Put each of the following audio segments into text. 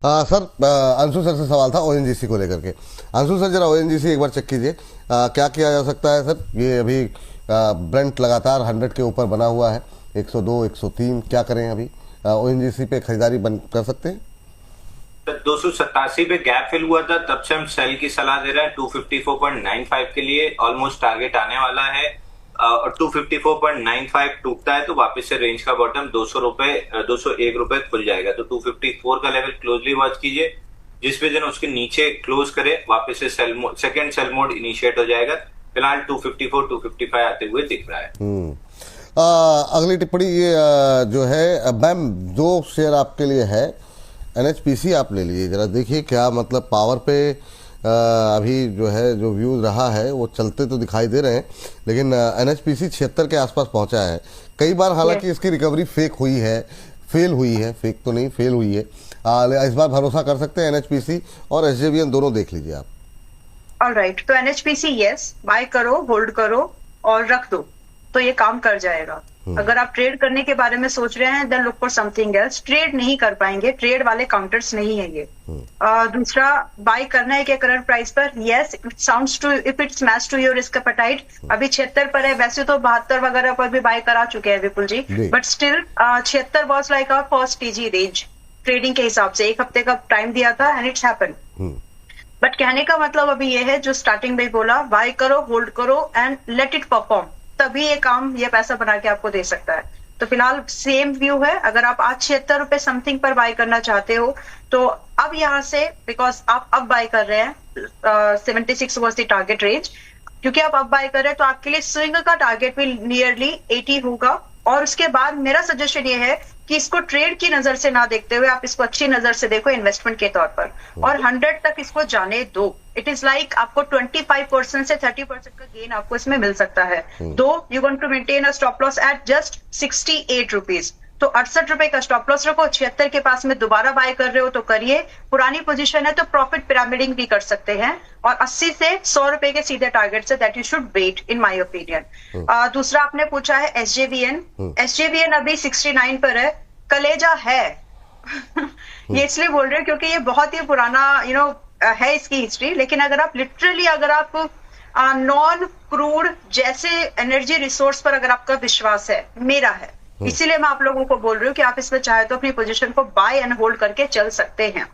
Sir, Anshu sir से सवाल था ओएनजीसी को लेकर के। अंशु सर, जरा ओएनजीसी एक बार चेक कीजिए, क्या किया जा सकता है सर? ये अभी ब्रेंट लगातार 100 के ऊपर बना हुआ है, 102 103, क्या करें अभी? ओएनजीसी पे खरीदारी बंद कर सकते हैं? 287 पे गैप फिल हुआ था, तब से हम सेल की सलाह दे रहे हैं। 254.95 के लिए ऑलमोस्ट टारगेट आने वाला है और 254.95 टूटता है तो वापस से रेंज का बॉटम 201 रुपए खुल जाएगा। तो 254 का लेवल क्लोजली वॉच कीजिए, जिस पे दिन उसके नीचे क्लोज करे वापस से सेकंड सेल मोड इनिशिएट हो जाएगा। फिलहाल 254 255 आते हुए दिख रहा है। अगली टिप्पणी ये जो है मैम, 2 शेयर आपके लिए है। एनएचपीसी आप ले लीजिए, जरा देखिए क्या मतलब पावर पे अभी जो है जो व्यूज रहा है वो चलते तो दिखाई दे रहे हैं, लेकिन एनएचपीसी 76 के आसपास पहुंचा है कई बार। हालांकि इसकी रिकवरी फेक हुई है, फेल हुई है, फेक तो नहीं फेल हुई है। इस बार भरोसा कर सकते हैं एनएचपीसी और एसजेवीएन दोनों देख लीजिए आप। ऑलराइट, तो एनएचपीसी यस, बाय करो, होल्ड करो और रख दो, तो ये काम कर जाएगा। अगर आप ट्रेड करने के बारे में सोच रहे हैं then look for something else. Trade नहीं कर पाएंगे, ट्रेड वाले काउंटर्स नहीं है ये। दूसरा, बाय करना है क्या करंट प्राइस पर? Yes, it sounds to, if it's match to your risk appetite. अभी 76 पर है, वैसे तो 72 वगैरह पर भी बाय करा चुके हैं Vipul ji, but still 76 was like our first TG range trading के हिसाब से। 1 हफ्ते का टाइम दिया था एंड इट्स हैपन। बट कहने का मतलब अभी ये है, जो स्टार्टिंग में बोला, बाय करो, होल्ड करो एंड लेट इट परफॉर्म, तभी ये काम, ये पैसा बना के आपको दे सकता है। तो फिलहाल सेम व्यू है। अगर आप आज 76 रुपए समथिंग पर बाय करना चाहते हो तो अब यहाँ से, बिकॉज आप अब बाय कर रहे हैं, 76 वॉज द टारगेट रेंज, क्योंकि आप अब बाय कर रहे हैं तो आपके लिए स्विंग का टारगेट भी नियरली 80 होगा। और उसके बाद मेरा सजेशन ये है कि इसको ट्रेड की नजर से ना देखते हुए आप इसको अच्छी नजर से देखो इन्वेस्टमेंट के तौर पर, और 100 तक इसको जाने दो। इट इज लाइक आपको 25% से 30% का गेन आपको इसमें मिल सकता है। Though you want to maintain a stop loss at just 68 rupees, तो 68 रुपए का स्टॉप लॉस रखो। 76 के पास में दोबारा बाय कर रहे हो तो करिए, पुरानी पोजीशन है तो प्रॉफिट पिरामिडिंग भी कर सकते हैं। और 80 से 100 रुपए के सीधे टारगेट से that you should wait in my opinion. दूसरा आपने पूछा है एसजेवीएन। एसजेवीएन अभी 69 पर है, कलेजा है। ये इसलिए बोल रहे हैं क्योंकि ये बहुत ही पुराना है इसकी हिस्ट्री। लेकिन अगर आप लिटरली, अगर आप नॉन क्रूड जैसे एनर्जी रिसोर्स पर अगर आपका विश्वास है, मेरा है, इसीलिए मैं आप लोगों को बोल रही हूँ कि आप इसमें चाहे तो अपनी पोजीशन को बाय एंड होल्ड करके चल सकते हैं।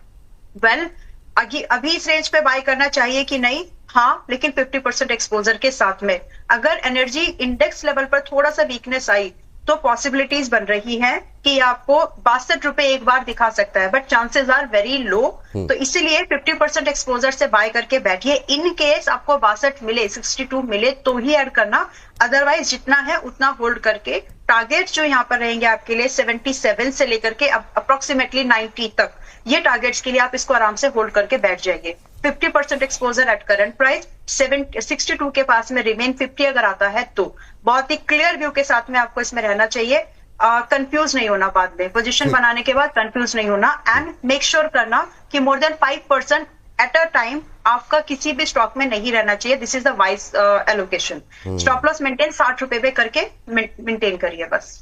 वेल, अभी इस रेंज पे बाय करना चाहिए कि नहीं? हाँ, लेकिन 50% एक्सपोजर के साथ में। अगर एनर्जी इंडेक्स लेवल पर थोड़ा सा वीकनेस आई तो पॉसिबिलिटीज बन रही हैं कि आपको 62 रुपए एक बार दिखा सकता है, but chances are very low. तो इसीलिए 50% एक्सपोजर से बाय करके बैठिए। इन केस आपको 62 मिले, 62 मिले तो ही ऐड करना, अदरवाइज जितना है उतना होल्ड करके। टारगेट जो यहाँ पर रहेंगे आपके लिए 77 से लेकर के अप्रोक्सीमेटली 90 तक, ये टारगेट्स के लिए आप इसको आराम से होल्ड करके बैठ जाएंगे। 50% एक्सपोजर एट करंट प्राइस, 62 के पास में रिमेन 50 अगर आता है तो बहुत ही क्लियर व्यू के साथ में आपको इसमें रहना चाहिए। कंफ्यूज नहीं होना बाद में, पोजीशन बनाने के बाद कंफ्यूज नहीं होना, एंड मेक श्योर करना कि more than 5% at a time आपका किसी भी स्टॉक में नहीं रहना चाहिए। This is the wise allocation. Stop loss maintain 60 रुपए पे करके मेंटेन करिए बस।